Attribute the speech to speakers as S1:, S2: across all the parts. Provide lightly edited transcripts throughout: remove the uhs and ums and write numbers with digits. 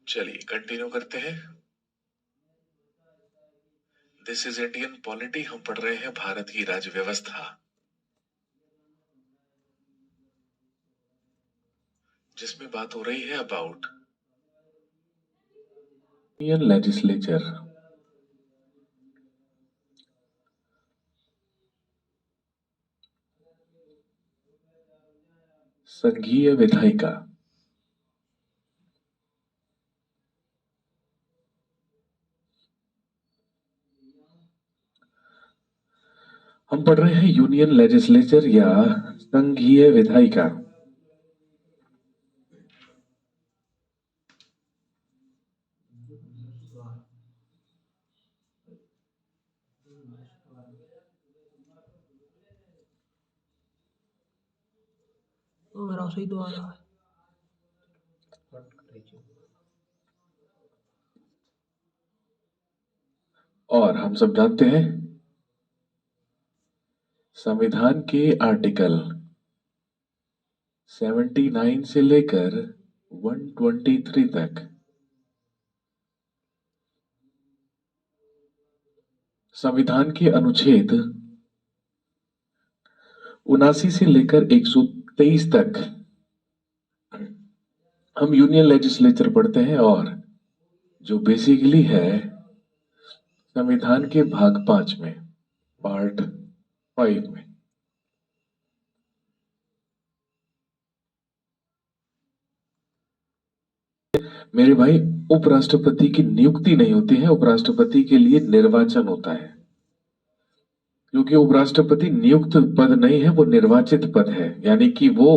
S1: चलिए कंटिन्यू करते हैं। This is Indian polity. हम पढ़ रहे हैं भारत की राज्य व्यवस्था, जिसमें बात हो रही है अबाउट इंडियन लेजिस्लेचर। संघीय विधायिका। हम पढ़ रहे हैं यूनियन लेजिस्लेचर या संघीय विधायिका।
S2: मेरा सही तो आ रहा है।
S1: और हम सब जानते हैं संविधान के आर्टिकल 79 से लेकर 123 तक संविधान के अनुच्छेद 79 से लेकर 123 तक हम यूनियन लेजिस्लेचर पढ़ते हैं, और जो बेसिकली है संविधान के भाग 5 में, पार्ट 5 में। मेरे भाई, उपराष्ट्रपति की नियुक्ति नहीं होती है, उपराष्ट्रपति के लिए निर्वाचन होता है। क्योंकि उपराष्ट्रपति नियुक्त पद नहीं है, वो निर्वाचित पद है, यानी कि वो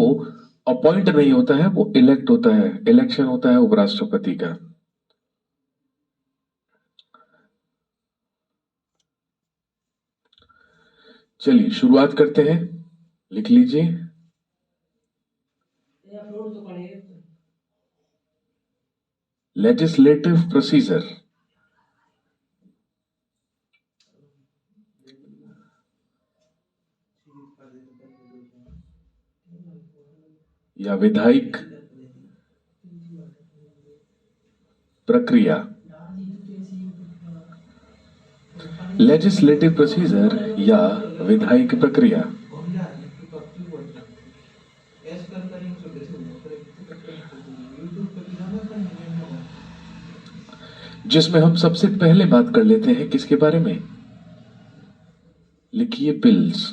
S1: अपॉइंट नहीं होता है, वो इलेक्ट होता है, इलेक्शन होता है उपराष्ट्रपति का। चलिए शुरुआत करते हैं, लिख लीजिए। लेजिस्लेटिव प्रोसीजर या विधायिक प्रक्रिया। लेजिस्लेटिव प्रोसीजर या विधायिक प्रक्रिया, जिसमें हम सबसे पहले बात कर लेते हैं किसके बारे में? लिखिए बिल्स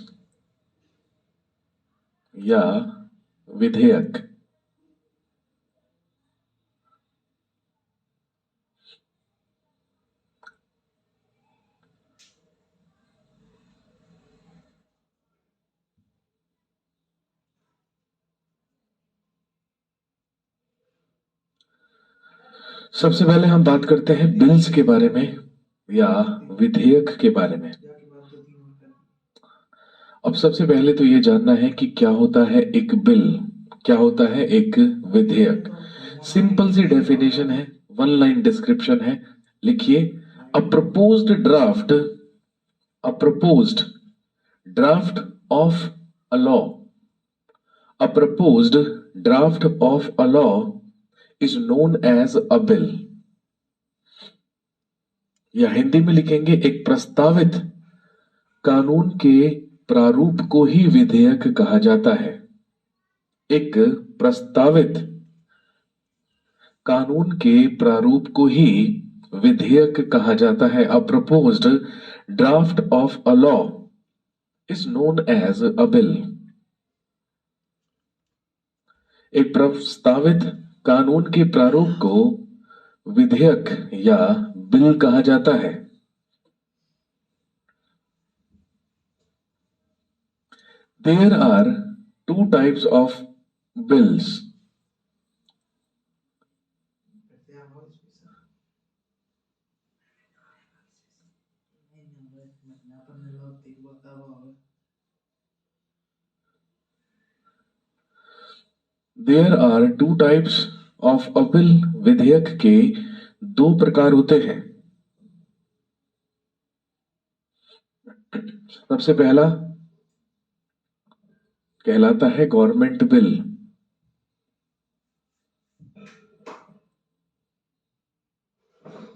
S1: या विधेयक। सबसे पहले हम बात करते हैं बिल्स के बारे में या विधेयक के बारे में। अब सबसे पहले तो ये जानना है कि क्या होता है एक बिल, क्या होता है एक विधेयक। सिंपल सी डेफिनेशन है, वन लाइन डिस्क्रिप्शन है। लिखिए, a proposed draft, a proposed draft of a law, a proposed draft of a law is known as a bill. या हिंदी में लिखेंगे, एक प्रस्तावित कानून के प्रारूप को ही विधेयक कहा जाता है। एक प्रस्तावित कानून के प्रारूप को ही विधेयक कहा जाता है। A proposed draft of a law is known as a bill. एक प्रस्तावित कानून के प्रारूप को विधेयक या बिल कहा जाता है। There are two types of bills. There are two types of a bill. विधेयक के दो प्रकार होते हैं। सबसे पहला कहलाता है गवर्नमेंट बिल।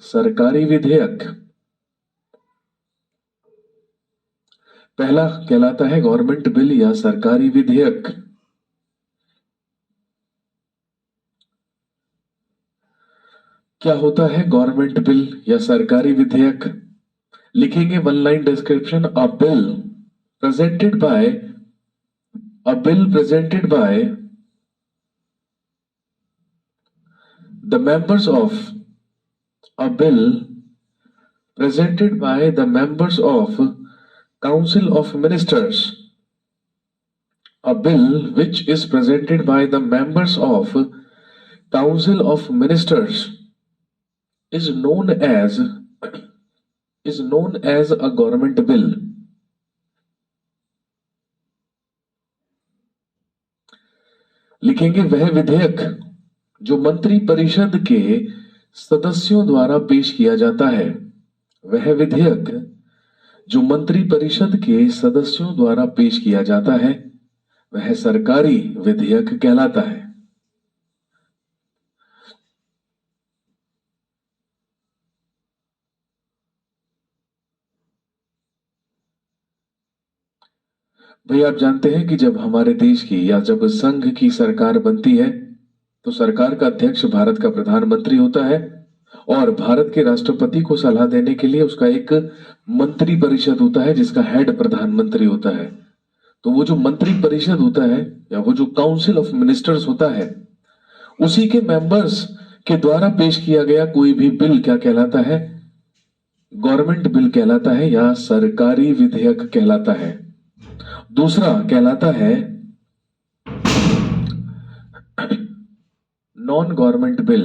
S1: सरकारी विधेयक। पहला कहलाता है गवर्नमेंट बिल या सरकारी विधेयक। क्या होता है गवर्नमेंट बिल या सरकारी विधेयक? लिखेंगे one line description, presented by a bill presented by the members of a bill presented by the members of Council of Ministers. A bill which is presented by the members of Council of Ministers is known as a government bill. लिखेंगे वह विधेयक जो मंत्री परिषद के सदस्यों द्वारा पेश किया जाता है। वह विधेयक जो मंत्री परिषद के सदस्यों द्वारा पेश किया जाता है वह सरकारी विधेयक कहलाता है। भाई आप जानते हैं कि जब हमारे देश की या जब संघ की सरकार बनती है तो सरकार का अध्यक्ष भारत का प्रधानमंत्री होता है और भारत के राष्ट्रपति को सलाह देने के लिए उसका एक मंत्री परिषद होता है जिसका हेड प्रधानमंत्री होता है। तो वो जो मंत्री परिषद होता है या वो जो काउंसिल ऑफ मिनिस्टर्स होता है उसी के मेंबर्स के द्वारा पेश किया गया कोई भी बिल क्या कहलाता है? गवर्नमेंट बिल कहलाता है या सरकारी विधेयक कहलाता है। दूसरा कहलाता है नॉन गवर्नमेंट बिल।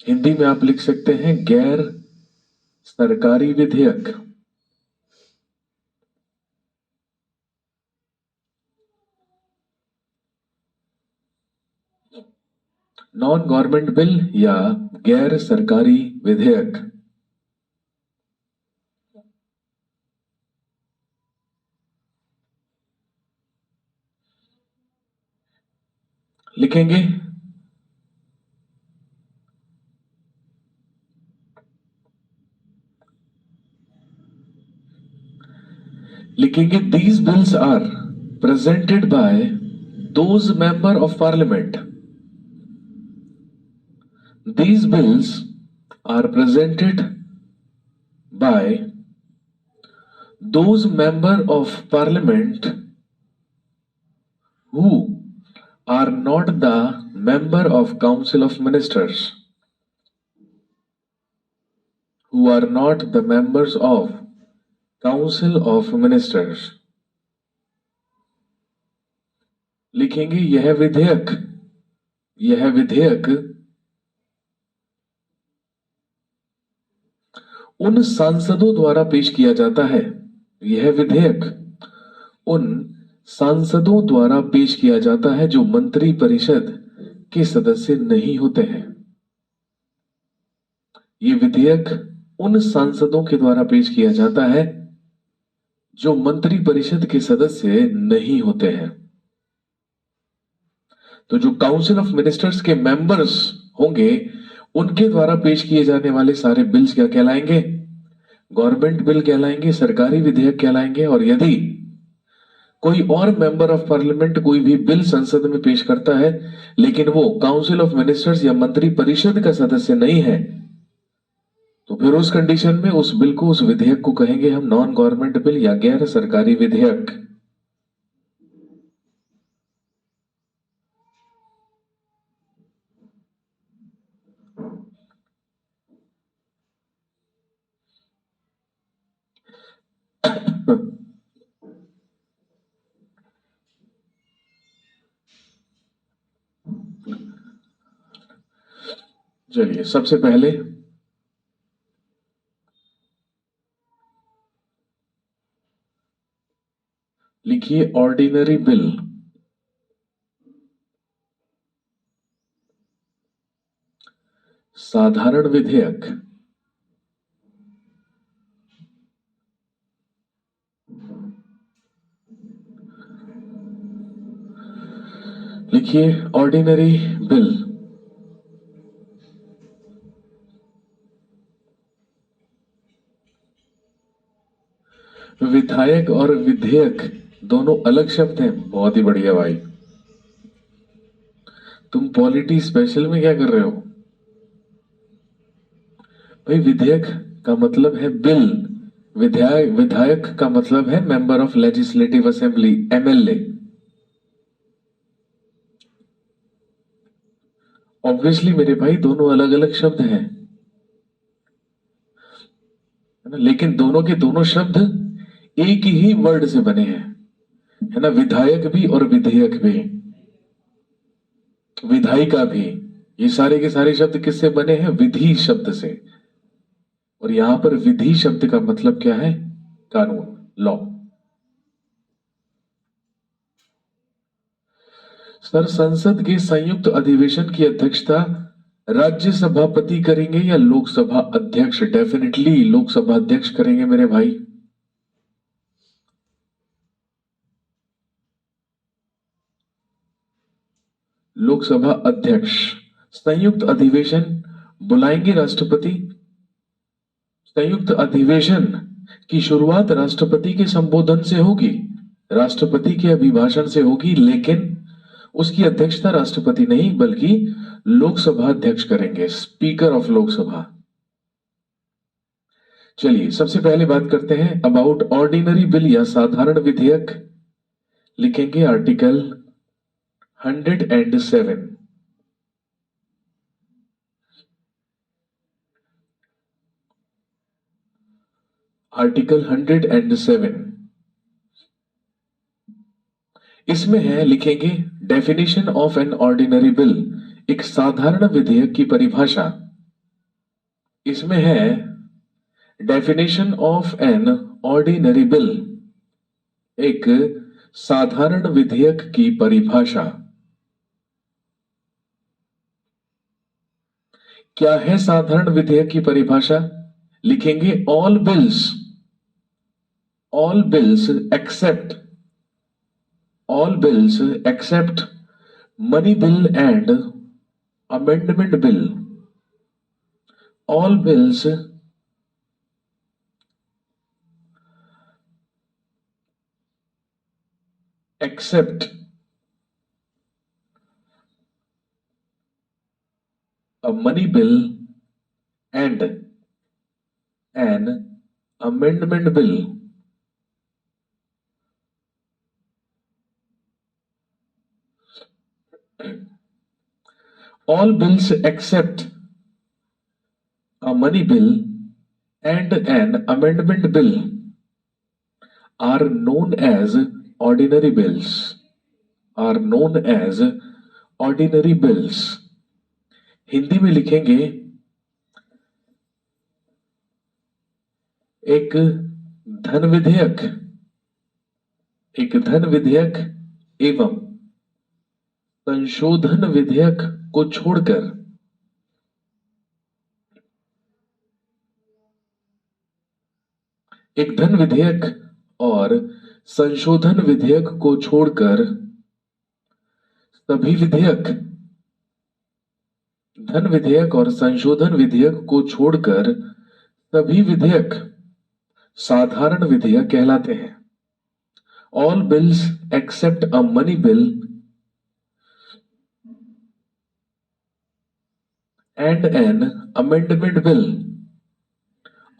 S1: हिंदी में आप लिख सकते हैं गैर सरकारी विधेयक। नॉन गवर्नमेंट बिल या गैर सरकारी विधेयक। लिखेंगे these bills are presented by those member of parliament. These bills are presented by those member of parliament who are not the member of council of ministers, who are not the members of council of ministers। लिखेंगे यह विधेयक उन सांसदों द्वारा पेश किया जाता है। यह विधेयक उन सांसदों द्वारा पेश किया जाता है जो मंत्री परिषद के सदस्य नहीं होते हैं। यह विधेयक उन सांसदों के द्वारा पेश किया जाता है जो मंत्री परिषद के सदस्य नहीं होते हैं। तो जो काउंसिल ऑफ मिनिस्टर्स के मेंबर्स होंगे उनके द्वारा पेश किए जाने वाले सारे बिल्स क्या कहलाएंगे? गवर्नमेंट बिल कहलाएंगे, सरकारी विधेयक कहलाएंगे। और यदि कोई और मेंबर ऑफ पार्लियामेंट कोई भी बिल संसद में पेश करता है लेकिन वो काउंसिल ऑफ मिनिस्टर्स या मंत्री परिषद का सदस्य नहीं है तो फिर उस कंडीशन में उस बिल को, उस विधेयक को कहेंगे हम नॉन गवर्नमेंट बिल या गैर सरकारी विधेयक। चलिए सबसे पहले लिखिए ऑर्डिनरी बिल। साधारण विधेयक। लिखिए ऑर्डिनरी बिल। विधायक और विधेयक दोनों अलग शब्द हैं। बहुत ही बढ़िया भाई। तुम पॉलिटी स्पेशल में क्या कर रहे हो भाई? विधेयक का मतलब है बिल। विधायक विधायक का मतलब है member of legislative assembly, MLA. Obviously मेरे भाई दोनों अलग अलग शब्द हैं, है ना? लेकिन दोनों के दोनों शब्द एक ही वर्ड से बने हैं, है ना? विधायक भी और विधेयक भी, विधायिका भी। ये सारे के सारे शब्द किससे बने हैं? विधि शब्द से। और यहां पर विधि शब्द का मतलब क्या है? कानून, लॉ। सर, संसद के संयुक्त अधिवेशन की अध्यक्षता राज्य सभापति करेंगे या लोकसभा अध्यक्ष? डेफिनेटली लोकसभा अध्यक्ष करेंगे मेरे भाई। लोकसभा अध्यक्ष। संयुक्त अधिवेशन बुलाएंगे राष्ट्रपति। संयुक्त अधिवेशन की शुरुआत राष्ट्रपति के संबोधन से होगी, राष्ट्रपति के अभिभाषण से होगी, लेकिन उसकी अध्यक्षता राष्ट्रपति नहीं बल्कि लोकसभा अध्यक्ष करेंगे, स्पीकर ऑफ लोकसभा। चलिए सबसे पहले बात करते हैं अबाउट ऑर्डिनरी बिल या साधारण विधेयक। लिखेंगे आर्टिकल 107। आर्टिकल 107 इसमें है, लिखेंगे definition of N ordinary bill, एक साधारण विधेयक की परिभाषा। इसमें है definition of N ordinary bill, एक साधारण विधेयक की परिभाषा। क्या है साधारण विधेयक की परिभाषा? लिखेंगे all bills except all bills except money bill and amendment bill. All bills except a money bill and an amendment bill. All bills except a money bill and an amendment bill are known as ordinary bills. Are known as ordinary bills. Hindi में लिखेंगे एक धन विधेयक, एक धन विधेयक एवं संशोधन विधेयक को छोड़कर एक धन विधेयक और संशोधन विधेयक को छोड़कर सभी विधेयक, धन विधेयक और संशोधन विधेयक को छोड़कर सभी विधेयक साधारण विधेयक कहलाते हैं। All bills except a money bill and an amendment bill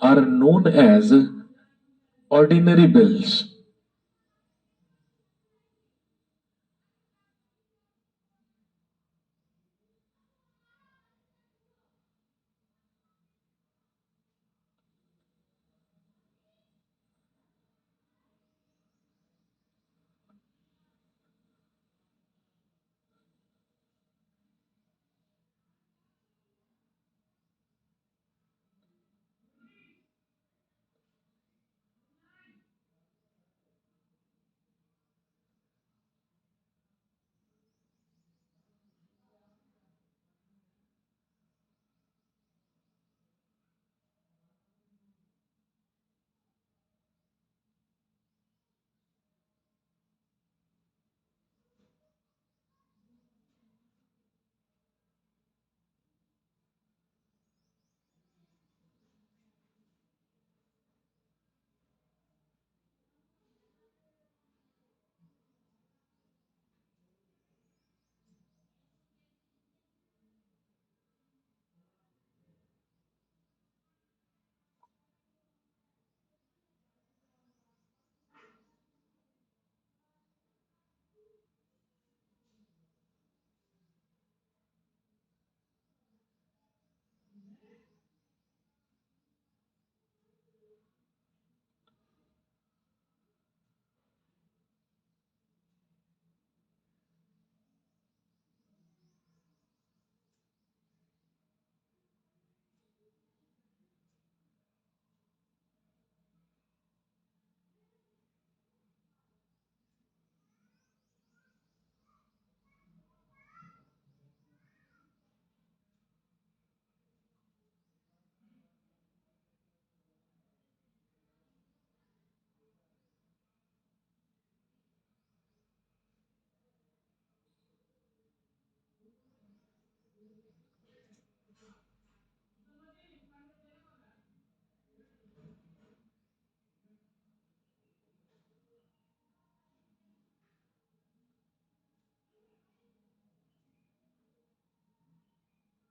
S1: are known as ordinary bills.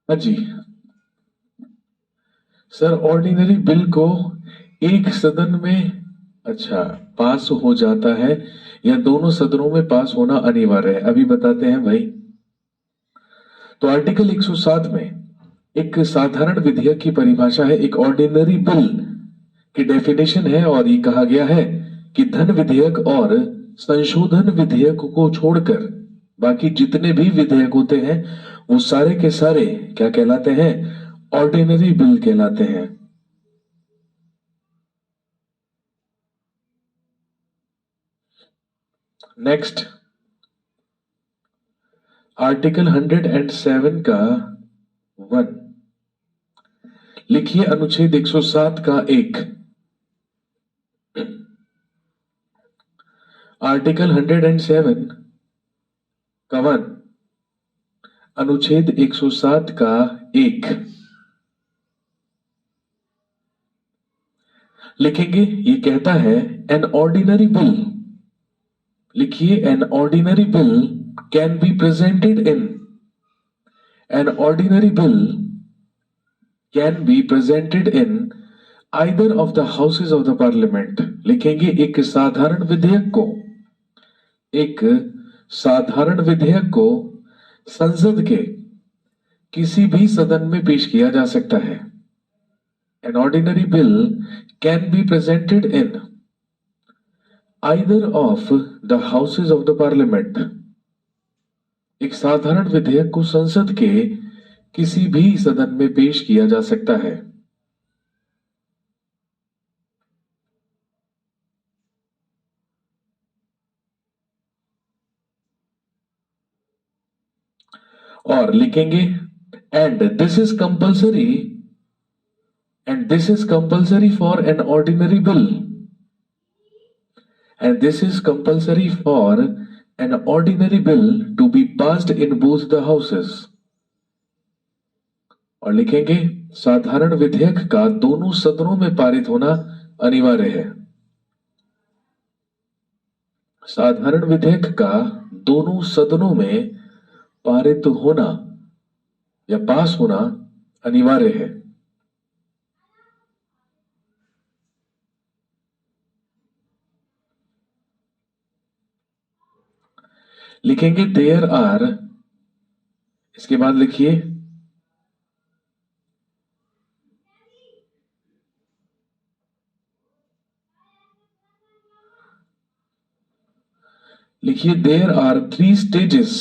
S1: हाँ जी सर, ऑर्डिनरी बिल को एक सदन में अच्छा पास हो जाता है या दोनों सदनों में पास होना अनिवार्य है, अभी बताते हैं भाई। तो आर्टिकल 107 में एक साधारण विधेयक की परिभाषा है, एक ऑर्डिनरी बिल की डेफिनेशन है, और ये कहा गया है कि धन विधेयक और संशोधन विधेयक को छोड़कर बाकी जितने भी विधेयक होते हैं वो सारे के सारे क्या कहलाते हैं? ऑर्डिनरी बिल कहलाते हैं। नेक्स्ट, आर्टिकल 107 का 1 लिखिए, अनुच्छेद 107 का 1। आर्टिकल 107 का 1, अनुच्छेद 107 का 1 लिखेंगे। ये कहता है एन ऑर्डिनरी बिल, लिखिए N ordinary bill can be presented in, N ordinary bill can be presented in either of the houses of the parliament. लिखेंगे एक साधारण विधेयक को, एक साधारण विधेयक को संसद के किसी भी सदन में पेश किया जा सकता है। An ordinary bill can be presented in either of the houses of the parliament। एक साधारण विधेयक को संसद के किसी भी सदन में पेश किया जा सकता है। और लिखेंगे and this is compulsory, and this is compulsory for an ordinary bill, and this is compulsory for an ordinary bill to be passed in both the houses. और लिखेंगे साधारण विधेयक का दोनों सदनों में पारित होना अनिवार्य है। साधारण विधेयक का दोनों सदनों में पारित होना या पास होना अनिवार्य है। लिखेंगे देयर आर, इसके बाद लिखिए लिखिए there are 3 stages,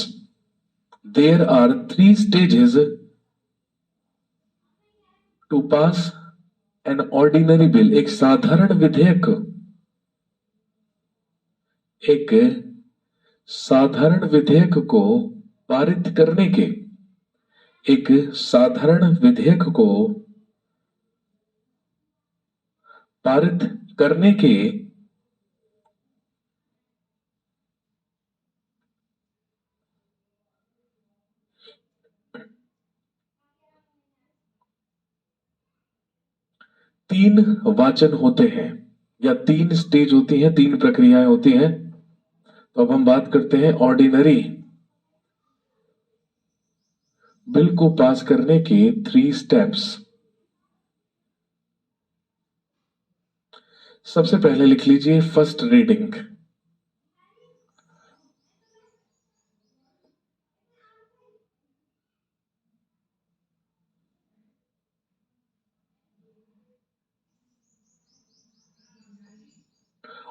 S1: there are 3 stages to pass an ordinary bill. एक साधारण विधेयक, एक साधारण विधेयक को पारित करने के, एक साधारण विधेयक को पारित करने के 3 वाचन होते हैं या 3 स्टेज होती हैं, 3 प्रक्रियाएं होती हैं। तो अब हम बात करते हैं ऑर्डिनरी बिल को पास करने के 3 स्टेप्स। सबसे पहले लिख लीजिए first reading.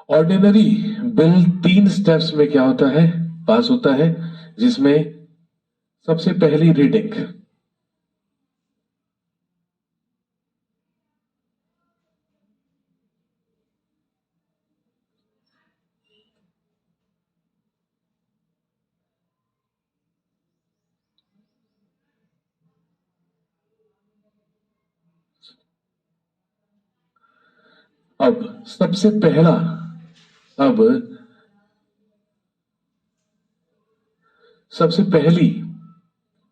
S1: Ordinary bill 3 steps में क्या होता है? पास होता है, जिसमें सबसे पहली रीडिंग, अब सबसे पहला, अब सबसे पहली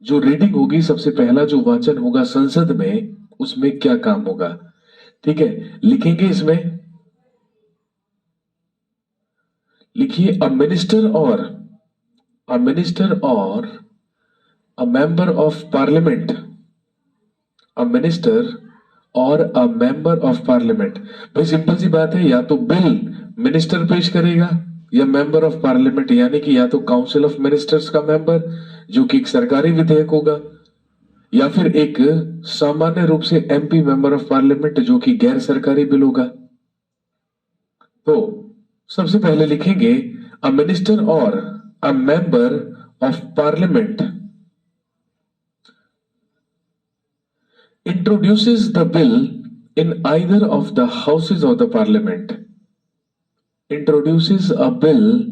S1: जो रीडिंग होगी, सबसे पहला जो वाचन होगा संसद में, उसमें क्या काम होगा? ठीक है, लिखेंगे इसमें, लिखिए अ मिनिस्टर और अ मिनिस्टर और a member of parliament a minister और अ मेंबर ऑफ पार्लियामेंट। भाई सिंपल सी बात है, या तो बिल मिनिस्टर पेश करेगा या मेंबर ऑफ पार्लियामेंट, यानी कि या तो काउंसिल ऑफ मिनिस्टर्स का मेंबर जो कि एक सरकारी विधेयक होगा, या फिर एक सामान्य रूप से एमपी मेंबर ऑफ पार्लियामेंट जो कि गैर सरकारी बिल होगा। तो सबसे पहले लिखेंगे अ मिनिस्टर और a member of parliament introduces the bill in either of the houses of the parliament. Introduces a bill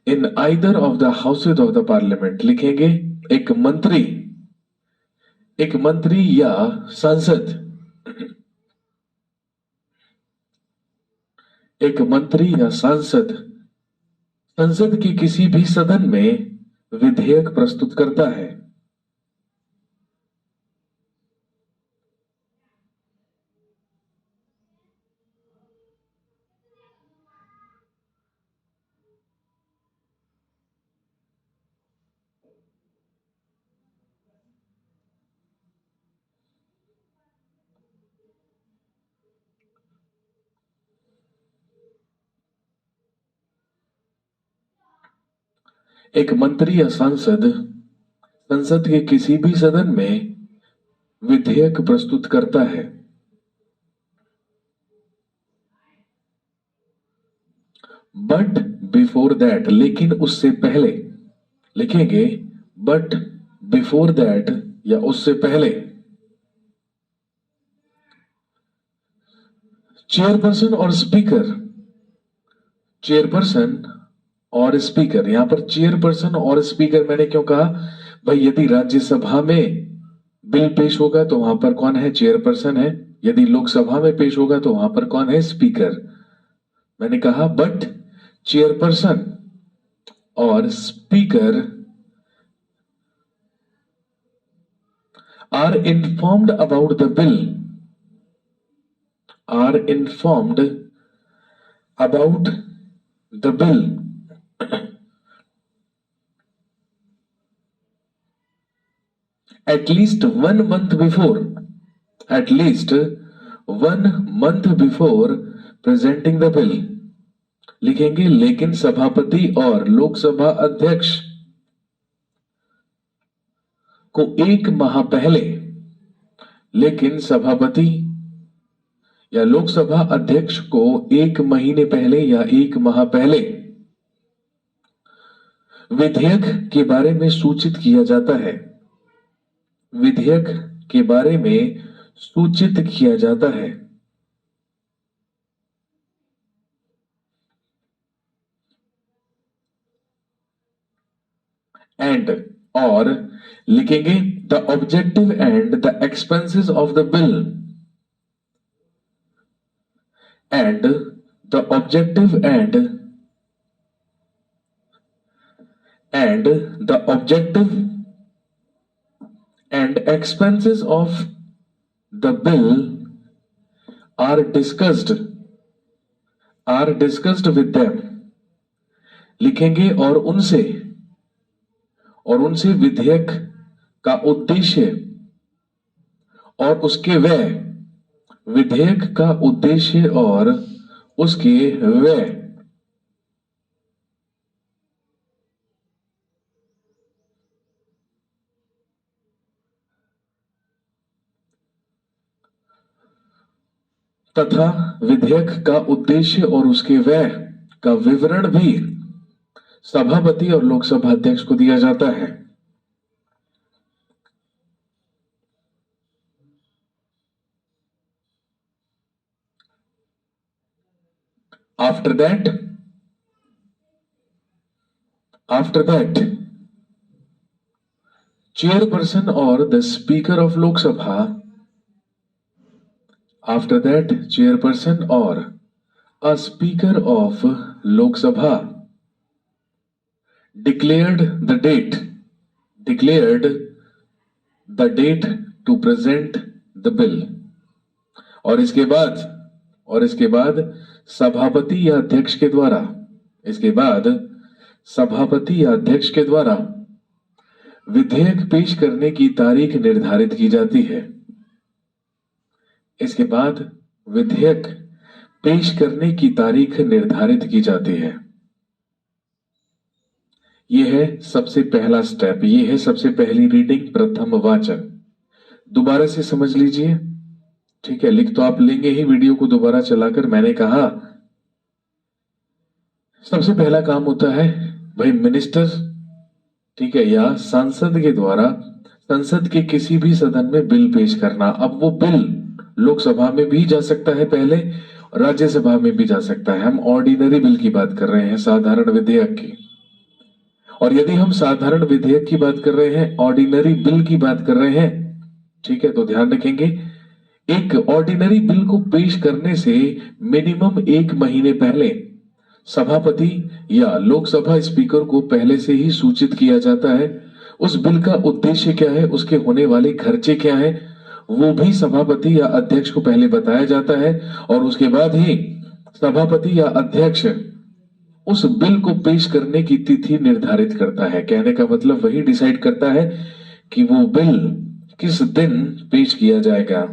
S1: in either of the houses of the parliament. लिखेंगे एक मंत्री या सांसद, एक मंत्री या सांसद संसद के किसी भी सदन में विधेयक प्रस्तुत करता है। एक मंत्री या सांसद संसद के किसी भी सदन में विधेयक प्रस्तुत करता है। बट बिफोर दैट, लेकिन उससे पहले, लिखेंगे बट बिफोर दैट या उससे पहले, चेयरपर्सन और स्पीकर, चेयरपर्सन और स्पीकर, यहां पर चेयरपर्सन और स्पीकर मैंने क्यों कहा? भाई यदि राज्यसभा में बिल पेश होगा तो वहां पर कौन है? चेयरपर्सन है। यदि लोकसभा में पेश होगा तो वहां पर कौन है? स्पीकर। मैंने कहा बट चेयरपर्सन और speaker are informed about the bill, are informed about the bill at least 1 month before, at least 1 month before presenting the bill। लिखेंगे लेकिन सभापति और लोकसभा अध्यक्ष को 1 माह पहले, लेकिन सभापति या लोकसभा अध्यक्ष को 1 महीने पहले या 1 माह पहले विधेयक के बारे में सूचित किया जाता है। विधेयक के बारे में सूचित किया जाता है। एंड और लिखेंगे the objective and the expenses of the bill, and the objective and the objective and expenses of the bill are discussed with them. लिखेंगे और उनसे विधेयक का उद्देश्य और उसके व्यय, विधेयक का उद्देश्य और उसके व्यय तथा विधेयक का उद्देश्य और उसके व्यय का विवरण भी सभापति और लोकसभा अध्यक्ष को दिया जाता है। आफ्टर दैट चेयरपर्सन और the speaker of Lok Sabha, after that chairperson और a speaker of Lok Sabha declared the date to present the bill। और इसके बाद सभापति या अध्यक्ष के द्वारा, इसके बाद सभापति या अध्यक्ष के द्वारा विधेयक पेश करने की तारीख निर्धारित की जाती है। इसके बाद विधेयक पेश करने की तारीख निर्धारित की जाती है। यह है सबसे पहला स्टेप, यह है सबसे पहली रीडिंग, प्रथम वाचन। दोबारा से समझ लीजिए, ठीक है। लिख तो आप लेंगे ही वीडियो को दोबारा चलाकर। मैंने कहा सबसे पहला काम होता है भाई मिनिस्टर, ठीक है, या सांसद के द्वारा संसद के किसी भी सदन में बिल पेश करना। अब वो बिल लोकसभा में भी जा सकता है पहले, राज्यसभा में भी जा सकता है। हम ऑर्डिनरी बिल की बात कर रहे हैं, साधारण विधेयक की। और यदि हम साधारण विधेयक की बात कर रहे हैं, ऑर्डिनरी बिल की बात कर रहे हैं, ठीक है, तो ध्यान रखेंगे एक ऑर्डिनरी बिल को पेश करने से मिनिमम 1 महीने पहले सभापति या लोकसभा स्पीकर को पहले से ही सूचित किया जाता है। उस बिल का उद्देश्य क्या है, उसके होने वाले खर्चे क्या है, वो भी सभापति या अध्यक्ष को पहले बताया जाता है। और उसके बाद ही सभापति या अध्यक्ष उस बिल को पेश करने की तिथि निर्धारित करता है। कहने का मतलब वही डिसाइड करता है कि वो बिल किस दिन पेश किया जाएगा।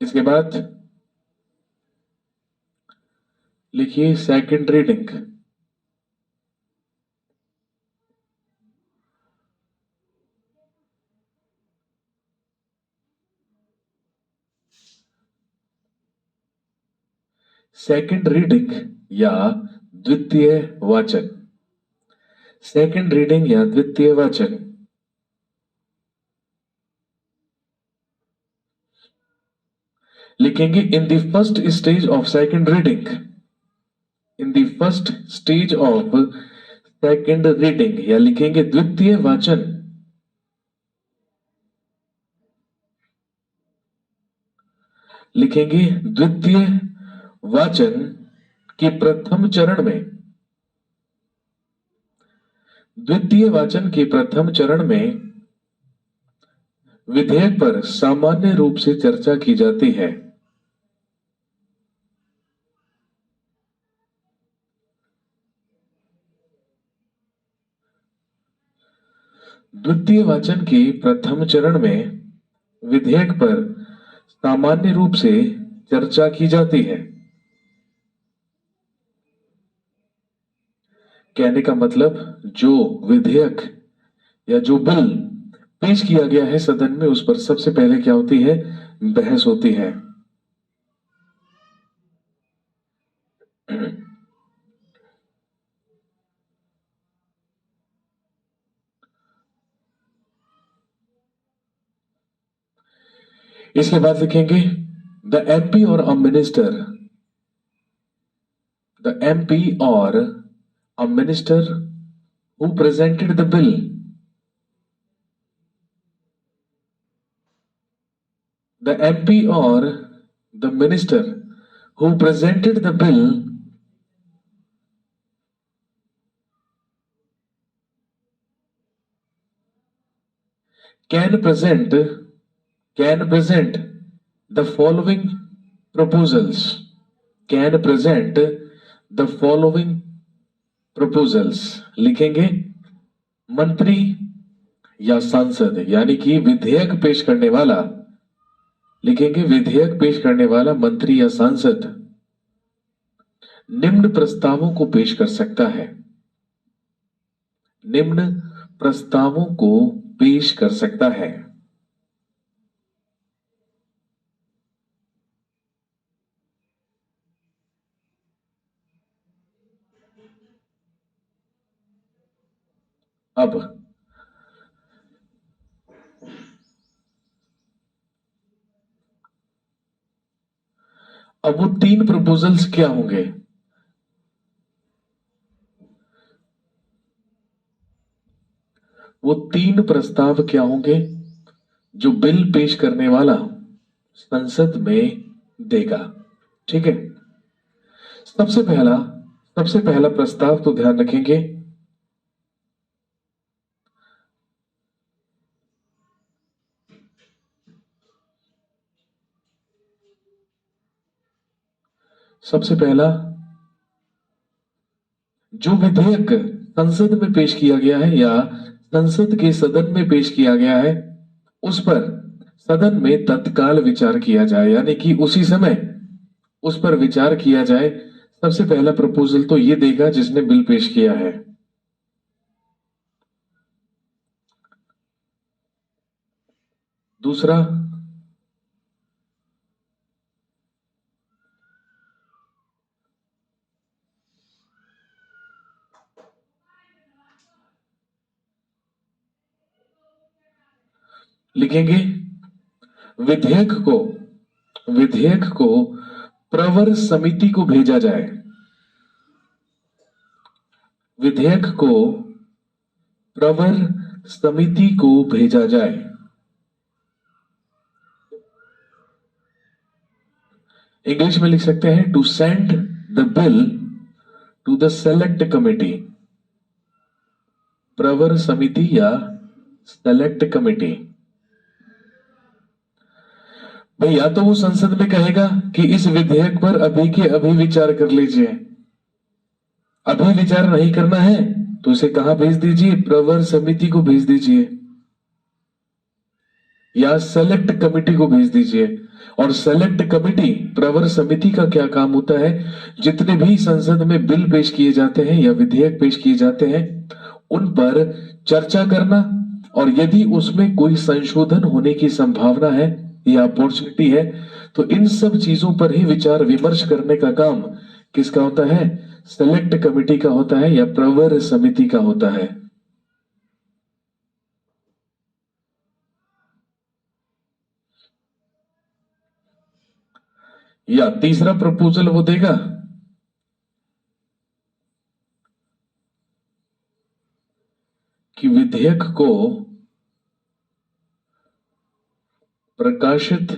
S1: इसके बाद लिखिए सेकंड रीडिंग। सेकंड रीडिंग या द्वितीय वाचन। सेकंड रीडिंग या द्वितीय वाचन लिखेंगे in the first stage of second reading. In the first stage of second reading, या लिखेंगे द्वितीय वाचन, लिखेंगे द्वितीय वाचन के प्रथम चरण में, द्वितीय वाचन के प्रथम चरण में विधेयक पर सामान्य रूप से चर्चा की जाती है। द्वितीय वाचन के प्रथम चरण में विधेयक पर सामान्य रूप से चर्चा की जाती है। कहने का मतलब जो विधेयक या जो बिल पेश किया गया है सदन में, उस पर सबसे पहले क्या होती है, बहस होती है। इसके बाद लिखेंगे द एमपी और अ मिनिस्टर, द एमपी और a minister who presented the bill, the MP और the minister who presented the bill can present can present the following proposals, can present the following proposals। लिखेंगे मंत्री या सांसद, यानी कि विधेयक पेश करने वाला, लिखेंगे विधेयक पेश करने वाला मंत्री या सांसद निम्न प्रस्तावों को पेश कर सकता है, निम्न प्रस्तावों को पेश कर सकता है। अब वो 3 प्रपोजल्स क्या होंगे, वो 3 प्रस्ताव क्या होंगे जो बिल पेश करने वाला संसद में देगा। ठीक है, सबसे पहला सबसे पहला प्रस्ताव तो ध्यान रखेंगे, सबसे पहला, जो विधेयक संसद में पेश किया गया है या संसद के सदन में पेश किया गया है, उस पर सदन में तत्काल विचार किया जाए, यानी कि उसी समय उस पर विचार किया जाए। सबसे पहला प्रपोजल तो ये देगा जिसने बिल पेश किया है। दूसरा, लिखेंगे विधेयक को प्रवर समिति को भेजा जाए। विधेयक को प्रवर समिति को भेजा जाए। इंग्लिश में लिख सकते हैं to send the bill to the select committee. प्रवर समिति या सेलेक्ट कमिटी। भाई या तो वो संसद में कहेगा कि इस विधेयक पर अभी के अभी विचार कर लीजिए, अभी विचार नहीं करना है तो इसे कहां भेज दीजिए, प्रवर समिति को भेज दीजिए या सेलेक्ट कमिटी को भेज दीजिए। और सेलेक्ट कमिटी, प्रवर समिति का क्या काम होता है, जितने भी संसद में बिल पेश किए जाते हैं या विधेयक पेश किए जाते हैं उन पर चर्चा करना, और यदि उसमें कोई संशोधन होने की संभावना है या अपॉर्चुनिटी है तो इन सब चीजों पर ही विचार विमर्श करने का काम किसका होता है, सेलेक्ट कमिटी का होता है या प्रवर समिति का होता है। या तीसरा प्रपोजल वो देगा कि विधेयक को प्रकाशित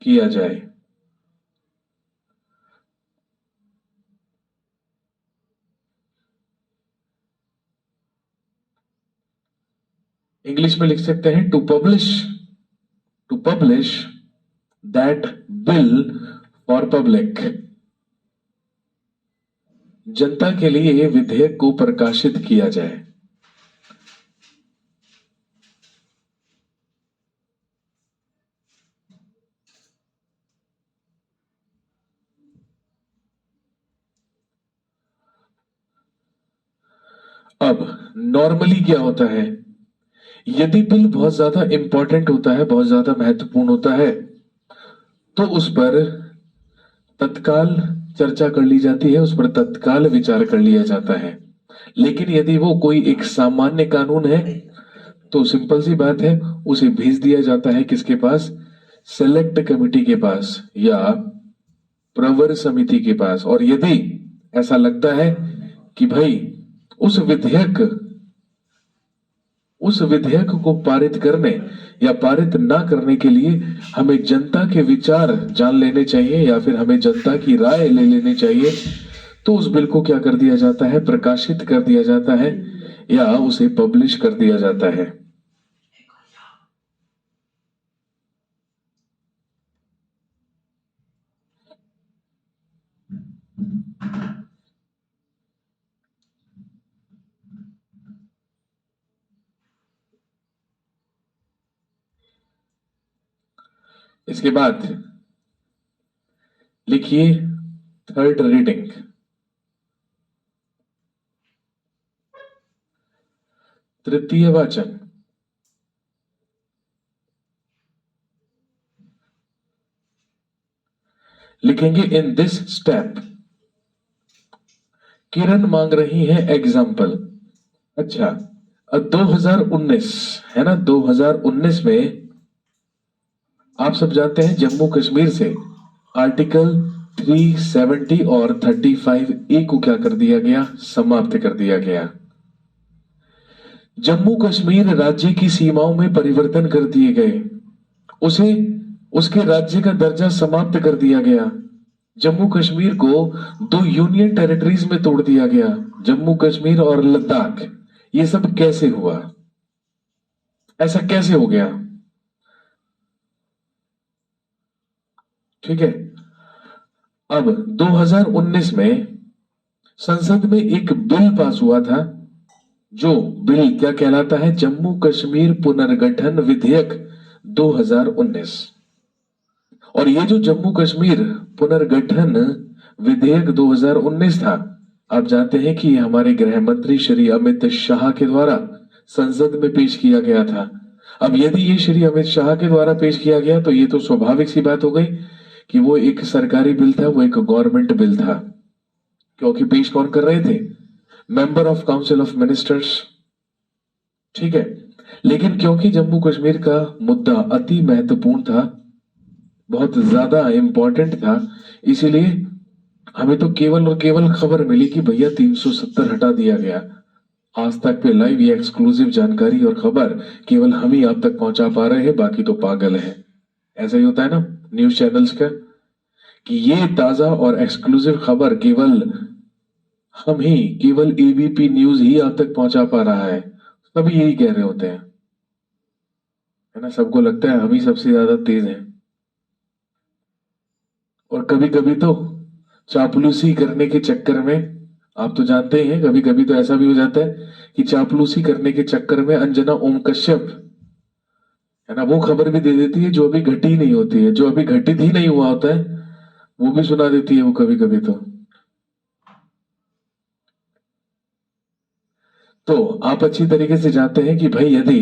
S1: किया जाए। इंग्लिश में लिख सकते हैं to publish that bill for public. जनता के लिए विधेयक को प्रकाशित किया जाए। अब नॉर्मली क्या होता है, यदि बिल बहुत ज्यादा इंपॉर्टेंट होता है, बहुत ज्यादा महत्वपूर्ण होता है, तो उस पर तत्काल चर्चा कर ली जाती है, उस पर तत्काल विचार कर लिया जाता है। लेकिन यदि वो कोई एक सामान्य कानून है तो सिंपल सी बात है, उसे भेज दिया जाता है किसके पास, सेलेक्ट कमिटी के पास या प्रवर समिति के पास। और यदि ऐसा लगता है कि भाई उस विधेयक को पारित करने या पारित ना करने के लिए हमें जनता के विचार जान लेने चाहिए या फिर हमें जनता की राय ले लेनी चाहिए, तो उस बिल को क्या कर दिया जाता है, प्रकाशित कर दिया जाता है या उसे पब्लिश कर दिया जाता है। इसके बाद लिखिए थर्ड रीडिंग। तृतीय वाचन। लिखेंगे इन दिस स्टेप। किरण मांग रही है एग्जाम्पल। अच्छा, 2019 है ना, 2019 में आप सब जानते हैं जम्मू कश्मीर से आर्टिकल 370 और 35A को क्या कर दिया गया, समाप्त कर दिया गया। जम्मू कश्मीर राज्य की सीमाओं में परिवर्तन कर दिए गए, उसे उसके राज्य का दर्जा समाप्त कर दिया गया। जम्मू कश्मीर को दो यूनियन टेरिटरीज में तोड़ दिया गया, जम्मू कश्मीर और लद्दाख। ये सब कैसे हुआ, ऐसा कैसे हो गया? ठीक है, अब 2019 में संसद में एक बिल पास हुआ था, जो बिल क्या कहलाता है? जम्मू कश्मीर पुनर्गठन विधेयक 2019। और ये जो जम्मू कश्मीर पुनर्गठन विधेयक 2019 था, आप जानते हैं कि ये हमारे गृह मंत्री श्री अमित शाह के द्वारा संसद में पेश किया गया था। अब यदि ये श्री अमित शाह के द्वारा पेश किया गया तो ये तो स्वाभाविक सी बात हो गई कि वो एक सरकारी बिल था, वो एक गवर्नमेंट बिल था, क्योंकि पेश कौन कर रहे थे? Member of council of ministers. ठीक है, लेकिन क्योंकि जम्मू कश्मीर का मुद्दा अति महत्वपूर्ण था, बहुत ज्यादा इंपॉर्टेंट था, इसीलिए हमें तो केवल और केवल खबर मिली कि भैया 370 हटा दिया गया। आज तक पे लाइव ये एक्सक्लूसिव जानकारी और खबर केवल हम ही आप तक पहुंचा पा रहे हैं, बाकी तो पागल है। ऐसा ही होता है ना न्यूज चैनल्स का, कि ये ताजा और एक्सक्लूसिव खबर केवल हम ही, केवल एबीपी न्यूज ही आप तक पहुंचा पा रहा है। सभी यही कह रहे होते हैं, है ना, सबको लगता है हम ही सबसे ज्यादा तेज हैं। और कभी कभी तो चापलूसी करने के चक्कर में, आप तो जानते ही हैं, कभी कभी तो ऐसा भी हो जाता है कि चापलूसी करने के चक्कर में अंजना ओम कश्यप, है ना, वो खबर भी दे देती है जो अभी घटी ही नहीं होती है, जो अभी घटित ही नहीं हुआ होता है वो भी सुना देती है वो कभी कभी तो आप अच्छी तरीके से जानते हैं कि भाई यदि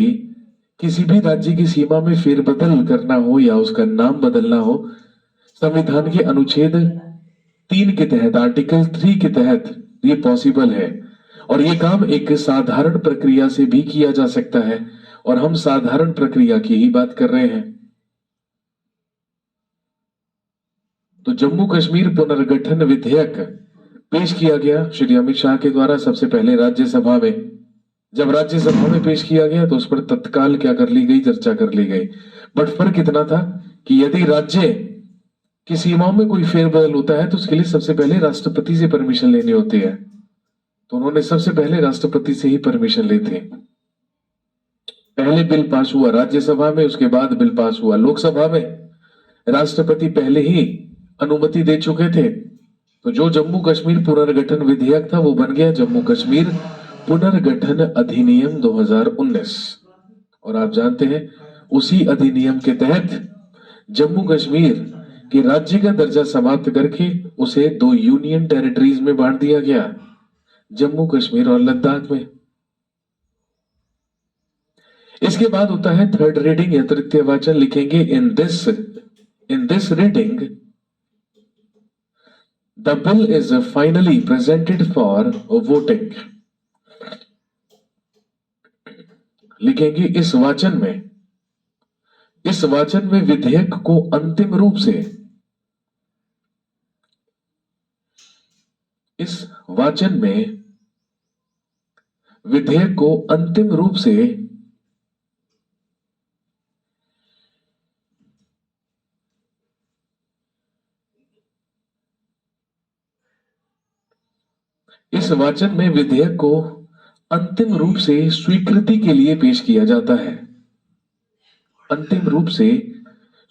S1: किसी भी राज्य की सीमा में फेरबदल करना हो या उसका नाम बदलना हो, संविधान के अनुच्छेद 3 के तहत, आर्टिकल 3 के तहत ये पॉसिबल है। और ये काम एक साधारण प्रक्रिया से भी किया जा सकता है, और हम साधारण प्रक्रिया की ही बात कर रहे हैं। तो जम्मू कश्मीर पुनर्गठन विधेयक पेश किया गया श्री अमित शाह के द्वारा सबसे पहले राज्यसभा में। जब राज्यसभा में पेश किया गया तो उस पर तत्काल क्या कर ली गई? चर्चा कर ली गई। बट फर्क इतना था कि यदि राज्य की सीमाओं में कोई फेरबदल होता है तो उसके लिए सबसे पहले राष्ट्रपति से परमिशन लेनी होती है। तो उन्होंने सबसे पहले राष्ट्रपति से ही परमिशन ली थी। पहले बिल पास हुआ राज्यसभा में, उसके बाद बिल पास हुआ लोकसभा में। राष्ट्रपति पहले ही अनुमति दे चुके थे। तो जो जम्मू कश्मीर पुनर्गठन विधेयक था वो बन गया जम्मू कश्मीर पुनर्गठन अधिनियम 2019। और आप जानते हैं उसी अधिनियम के तहत जम्मू कश्मीर के राज्य का दर्जा समाप्त करके उसे 2 यूनियन टेरिटरीज में बांट दिया गया, जम्मू कश्मीर और लद्दाख में। इसके बाद होता है थर्ड रीडिंग या तृतीय वाचन। लिखेंगे in this reading the bill is finally presented for voting. लिखेंगे इस वाचन में विधेयक को अंतिम रूप से, इस वाचन में विधेयक को अंतिम रूप से इस वाचन में विधेयक को अंतिम रूप से स्वीकृति के लिए पेश किया जाता है। अंतिम रूप से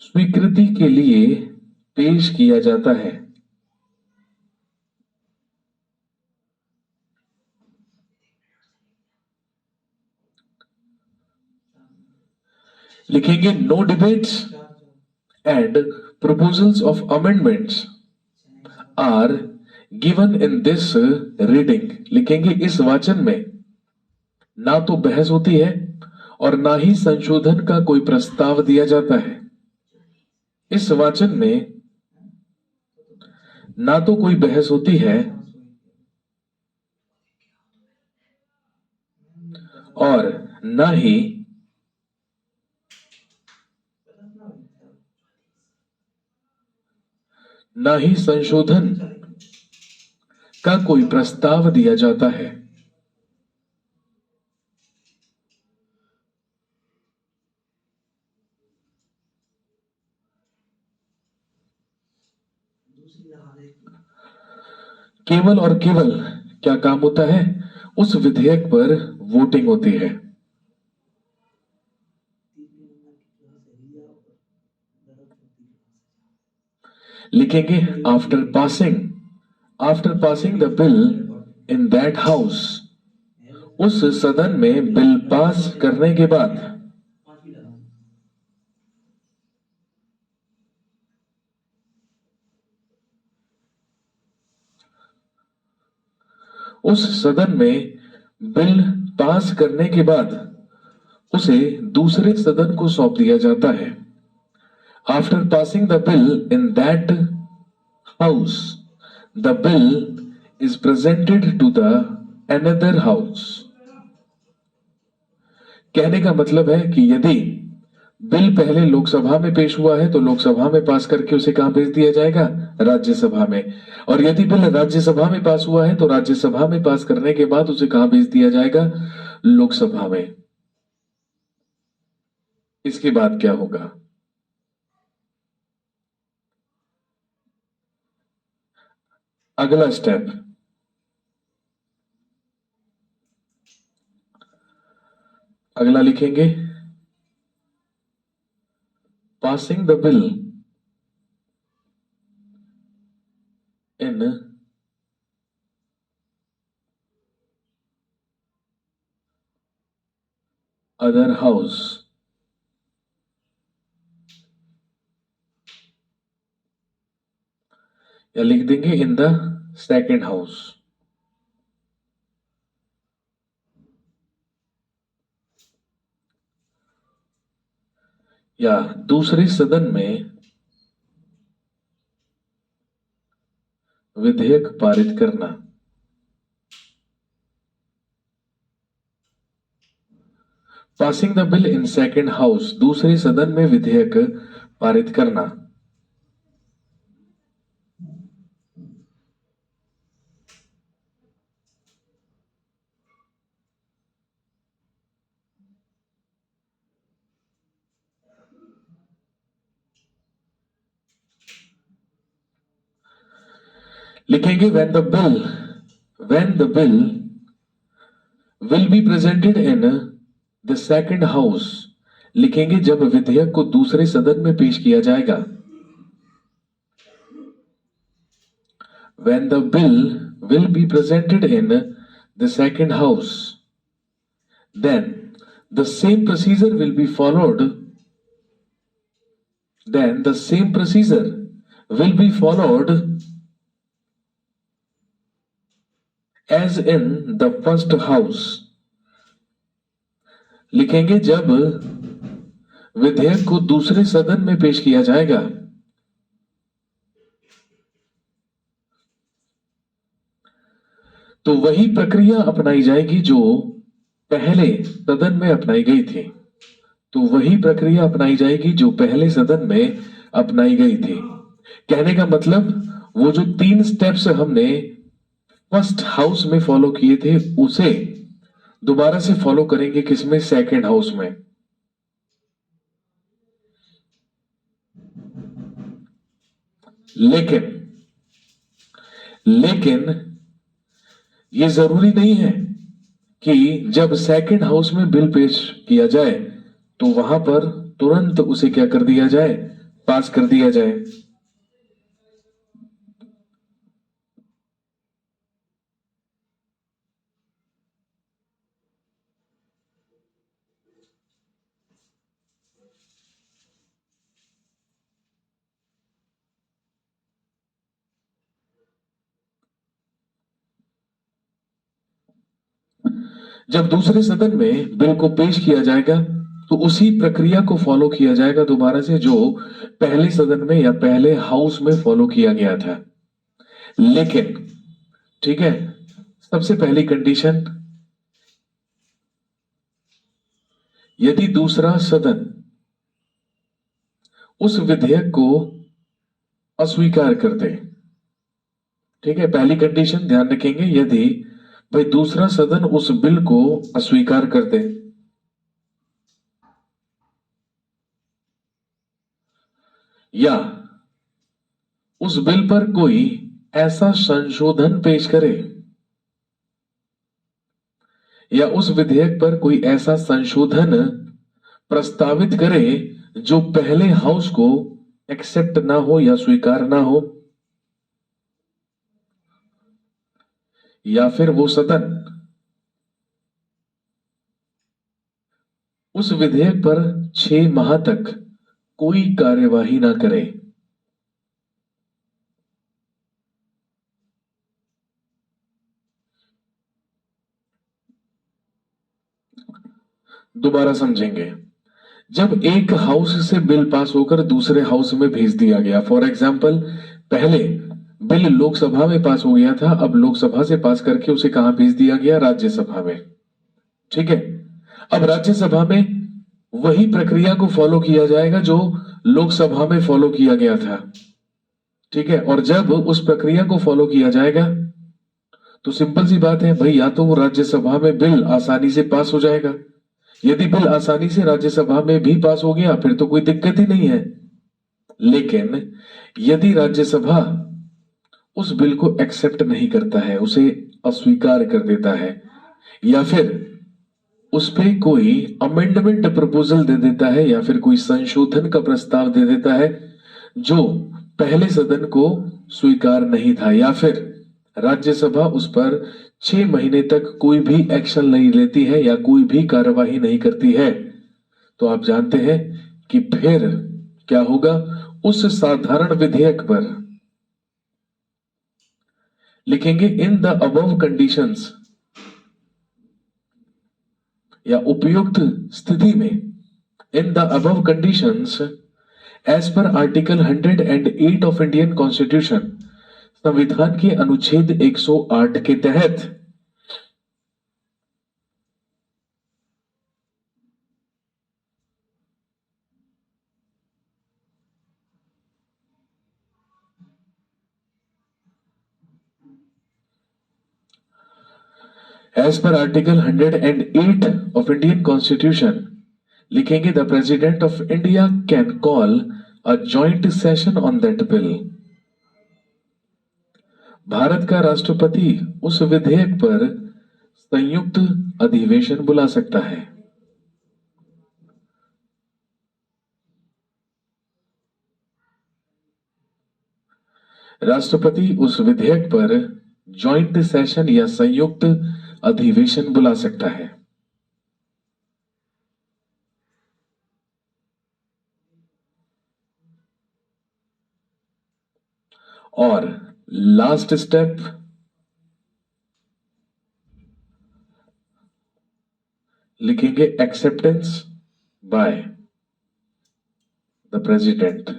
S1: स्वीकृति के लिए पेश किया जाता है। लिखेंगे no debates and proposals of amendments are given in this reading। लिखेंगे इस वाचन में ना तो बहस होती है और ना ही संशोधन का कोई प्रस्ताव दिया जाता है। इस वाचन में ना तो कोई बहस होती है और ना ही संशोधन का कोई प्रस्ताव दिया जाता है। केवल और केवल क्या काम होता है? उस विधेयक पर वोटिंग होती है। लिखेंगे after passing the bill in that house, उस सदन में बिल पास करने के बाद, उस सदन में बिल पास करने के बाद उसे दूसरे सदन को सौंप दिया जाता है। After passing the bill in that house, the bill is presented to the another house. कहने का मतलब है कि यदि बिल पहले लोकसभा में पेश हुआ है तो लोकसभा में पास करके उसे कहां भेज दिया जाएगा? राज्यसभा में। और यदि बिल राज्यसभा में पास हुआ है तो राज्यसभा में पास करने के बाद उसे कहां भेज दिया जाएगा? लोकसभा में। इसके बाद क्या होगा? अगला स्टेप, अगला लिखेंगे passing the bill in other house, या लिख देंगे इन द सेकेंड हाउस। या दूसरे सदन में विधेयक पारित करना। Passing the bill in second house, दूसरे सदन में विधेयक पारित करना। लिखेंगे when the bill will be presented in the second house, लिखेंगे जब विधेयक को दूसरे सदन में पेश किया जाएगा। when the bill will be presented in the second house, then the same procedure will be followed, as in the first house। लिखेंगे जब विधेयक को दूसरे सदन में पेश किया जाएगा तो वही प्रक्रिया अपनाई जाएगी जो पहले सदन में अपनाई गई थी। कहने का मतलब वो जो 3 स्टेप्स हमने फर्स्ट हाउस में फॉलो किए थे उसे दोबारा से फॉलो करेंगे किसमें? सेकेंड हाउस में। लेकिन ये जरूरी नहीं है कि जब सेकेंड हाउस में बिल पेश किया जाए तो वहां पर तुरंत उसे क्या कर दिया जाए? पास कर दिया जाए। जब दूसरे सदन में बिल को पेश किया जाएगा तो उसी प्रक्रिया को फॉलो किया जाएगा दोबारा से जो पहले सदन में या पहले हाउस में फॉलो किया गया था। लेकिन ठीक है, सबसे पहली कंडीशन, यदि दूसरा सदन उस विधेयक को अस्वीकार कर दे, ठीक है, पहली कंडीशन ध्यान रखेंगे, यदि भाई दूसरा सदन उस बिल को अस्वीकार कर दे या उस बिल पर कोई ऐसा संशोधन पेश करे या उस विधेयक पर कोई ऐसा संशोधन प्रस्तावित करे जो पहले हाउस को एक्सेप्ट ना हो या स्वीकार ना हो, या फिर वो सदन उस विधेयक पर 6 माह तक कोई कार्यवाही ना करे। दोबारा समझेंगे। जब एक हाउस से बिल पास होकर दूसरे हाउस में भेज दिया गया, फॉर एग्जाम्पल पहले बिल लोकसभा में पास हो गया था, अब लोकसभा से पास करके उसे कहां भेज दिया गया, राज्यसभा में। ठीक है। अब राज्यसभा में वही प्रक्रिया को फॉलो किया जाएगा जो लोकसभा में फॉलो किया गया था। ठीक है। और जब उस प्रक्रिया को फॉलो किया जाएगा तो सिंपल सी बात है भाई, या तो वो राज्यसभा में बिल आसानी से पास हो जाएगा। यदि बिल आसानी से राज्यसभा में भी पास हो गया फिर तो कोई दिक्कत ही नहीं है। लेकिन यदि राज्यसभा उस बिल को एक्सेप्ट नहीं करता है, उसे अस्वीकार कर देता है, या फिर उस पे कोई अमेंडमेंट प्रपोजल दे देता है, या फिर कोई संशोधन का प्रस्ताव दे देता है जो पहले सदन को स्वीकार नहीं था, या फिर राज्यसभा उस पर 6 महीने तक कोई भी एक्शन नहीं लेती है या कोई भी कार्यवाही नहीं करती है, तो आप जानते हैं कि फिर क्या होगा। उस साधारण विधेयक पर लिखेंगे इन द अबव कंडीशंस, या उपयुक्त स्थिति में, in the above conditions as पर आर्टिकल 108 ऑफ इंडियन कॉन्स्टिट्यूशन, संविधान के अनुच्छेद 108 के तहत एज पर आर्टिकल 108 ऑफ इंडियन कॉन्स्टिट्यूशन लिखेंगे the president of India can call a joint session on that bill. Bharat का राष्ट्रपति उस विधेयक पर संयुक्त अधिवेशन बुला सकता है। राष्ट्रपति उस विधेयक पर जॉइंट सेशन या संयुक्त अधिवेशन बुला सकता है। और लास्ट स्टेप लिखेंगे एक्सेप्टेंस बाय द प्रेसिडेंट।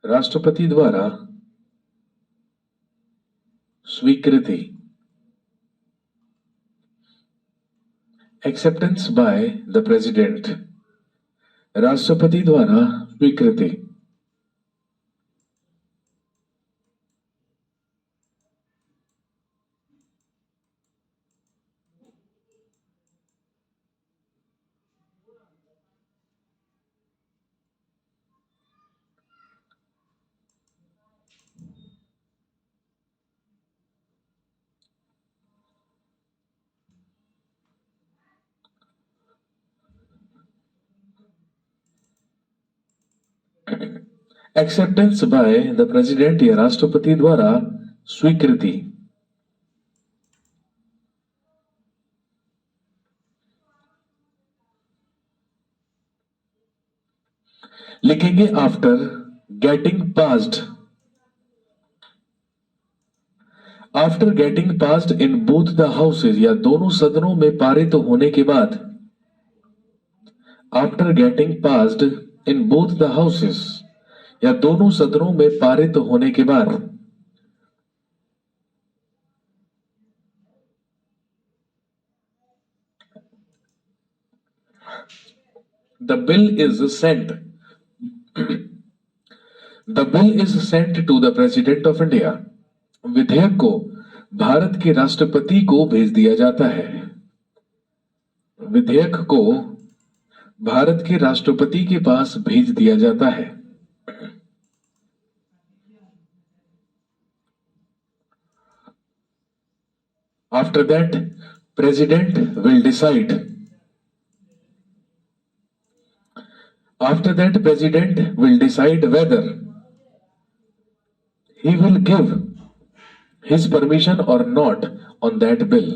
S1: राष्ट्रपति द्वारा स्वीकृति, एक्सेप्टेंस बाय द प्रेसिडेंट, राष्ट्रपति द्वारा स्वीकृति। एक्सेप्टेंस बाय द प्रेसिडेंट या राष्ट्रपति द्वारा स्वीकृति। लिखेंगे after getting passed, after getting passed in both the houses, या दोनों सदनों में पारित होने के बाद, after getting passed in both the houses, या दोनों सदनों में पारित होने के बाद, the bill is sent, the bill is sent to the president of India, विधेयक को भारत के राष्ट्रपति को भेज दिया जाता है। विधेयक को भारत के राष्ट्रपति के पास भेज दिया जाता है। After that, president will decide. After that, president will decide whether he will give his permission or not on that bill.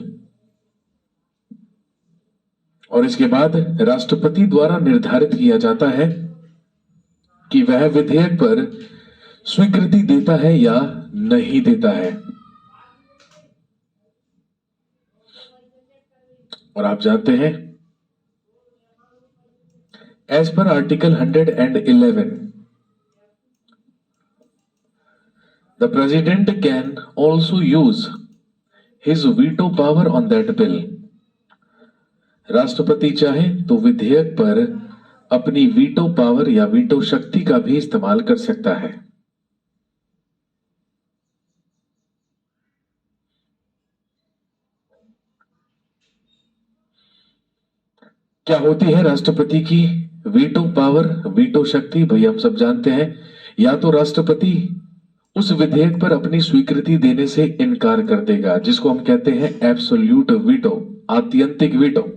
S1: और इसके बाद राष्ट्रपति द्वारा निर्धारित किया जाता है कि वह विधेयक पर स्वीकृति देता है या नहीं देता है। और आप जानते हैं, एज पर article 111, the president can also use his veto power on that bill. राष्ट्रपति चाहे तो विधेयक पर अपनी वीटो पावर या वीटो शक्ति का भी इस्तेमाल कर सकता है। क्या होती है राष्ट्रपति की वीटो पावर, वीटो शक्ति? भाई हम सब जानते हैं, या तो राष्ट्रपति उस विधेयक पर अपनी स्वीकृति देने से इनकार कर देगा, जिसको हम कहते हैं एब्सोल्यूट वीटो, आत्यंतिक वीटो,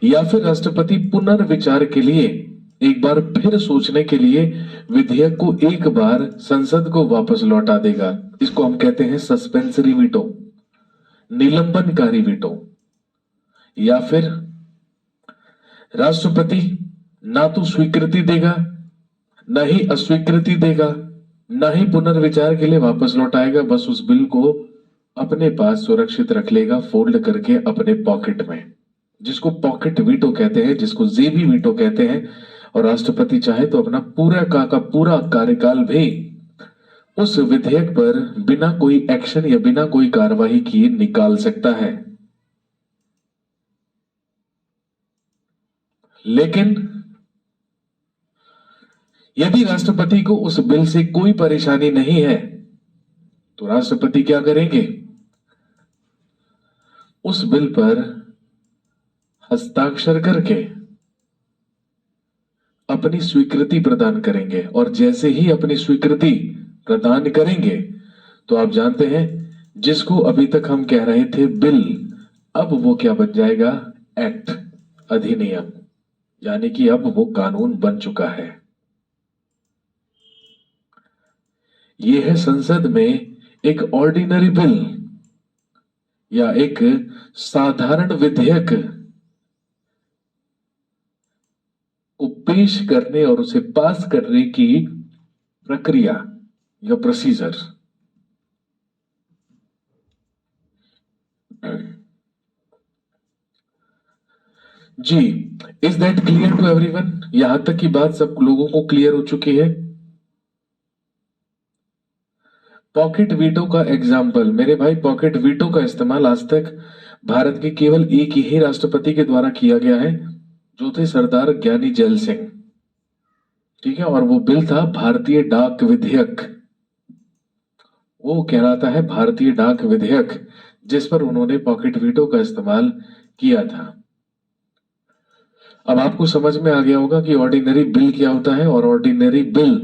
S1: या फिर राष्ट्रपति पुनर्विचार के लिए एक बार फिर सोचने के लिए विधेयक को एक बार संसद को वापस लौटा देगा। इसको हम कहते हैं सस्पेंसरी वीटो, निलंबनकारी वीटो। या फिर राष्ट्रपति ना तो स्वीकृति देगा, ना ही अस्वीकृति देगा, ना ही पुनर्विचार के लिए वापस लौटाएगा, बस उस बिल को अपने पास सुरक्षित रख लेगा, फोल्ड करके अपने पॉकेट में, जिसको पॉकेट वीटो कहते हैं, जिसको जेबी वीटो कहते हैं। और राष्ट्रपति चाहे तो अपना पूरा का पूरा कार्यकाल भी उस विधेयक पर बिना कोई एक्शन या बिना कोई कार्रवाई किए निकाल सकता है। लेकिन यदि राष्ट्रपति को उस बिल से कोई परेशानी नहीं है तो राष्ट्रपति क्या करेंगे? उस बिल पर हस्ताक्षर करके अपनी स्वीकृति प्रदान करेंगे। और जैसे ही अपनी स्वीकृति प्रदान करेंगे तो आप जानते हैं, जिसको अभी तक हम कह रहे थे बिल, अब वो क्या बन जाएगा? एक्ट, अधिनियम, यानी कि अब वो कानून बन चुका है। ये है संसद में एक ऑर्डिनरी बिल या एक साधारण विधेयक को पेश करने और उसे पास करने की प्रक्रिया या प्रोसीजर। जी, is that clear to everyone? यहां तक की बात सब लोगों को क्लियर हो चुकी है? पॉकेट वीटो का एग्जाम्पल, मेरे भाई, पॉकेट वीटो का इस्तेमाल आज तक भारत के केवल एक ही राष्ट्रपति के द्वारा किया गया है, जो थे सरदार ज्ञानी जैल सिंह। ठीक है, और वो बिल था भारतीय डाक विधेयक। वो कहलाता है भारतीय डाक विधेयक, जिस पर उन्होंने पॉकेट वीटो का इस्तेमाल किया था। अब आपको समझ में आ गया होगा कि ऑर्डिनरी बिल क्या होता है और ऑर्डिनरी बिल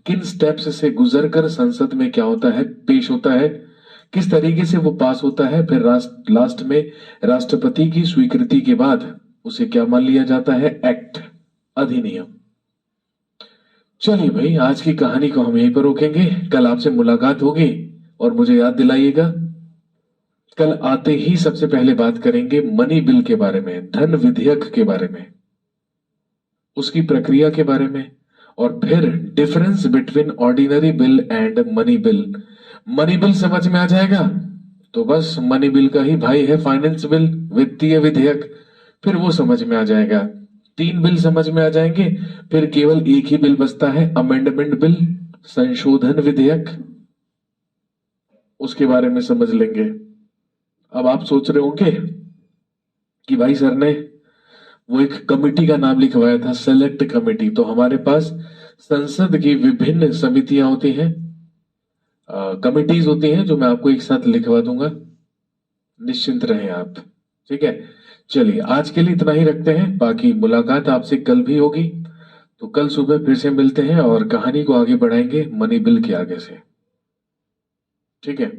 S1: किन स्टेप्स से गुजरकर संसद में क्या होता है, पेश होता है, किस तरीके से वो पास होता है, फिर लास्ट में राष्ट्रपति की स्वीकृति के बाद उसे क्या मान लिया जाता है? एक्ट, अधिनियम। चलिए भाई, आज की कहानी को हम यहीं पर रोकेंगे। कल आपसे मुलाकात होगी और मुझे याद दिलाइएगा, कल आते ही सबसे पहले बात करेंगे मनी बिल के बारे में, धन विधेयक के बारे में, उसकी प्रक्रिया के बारे में, और फिर difference between ordinary bill and money bill. Money bill समझ में आ जाएगा तो बस मनी बिल का ही भाई है फाइनेंस बिल, वित्तीय विधेयक, फिर वो समझ में आ जाएगा। 3 बिल समझ में आ जाएंगे, फिर केवल एक ही बिल बचता है, अमेंडमेंट बिल, संशोधन विधेयक, उसके बारे में समझ लेंगे। अब आप सोच रहे होंगे कि भाई सर ने वो एक कमेटी का नाम लिखवाया था, सेलेक्ट कमेटी। तो हमारे पास संसद की विभिन्न समितियां होती हैं, कमिटीज होती हैं, जो मैं आपको एक साथ लिखवा दूंगा, निश्चिंत रहें आप। ठीक है, चलिए आज के लिए इतना ही रखते हैं, बाकी मुलाकात आपसे कल भी होगी। तो कल सुबह फिर से मिलते हैं और कहानी को आगे बढ़ाएंगे मनी बिल के आगे से। ठीक है,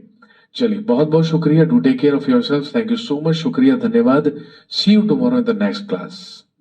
S1: चलिए, बहुत बहुत शुक्रिया। Do take care of yourself. Thank you so much. शुक्रिया, धन्यवाद। See you tomorrow in the next class.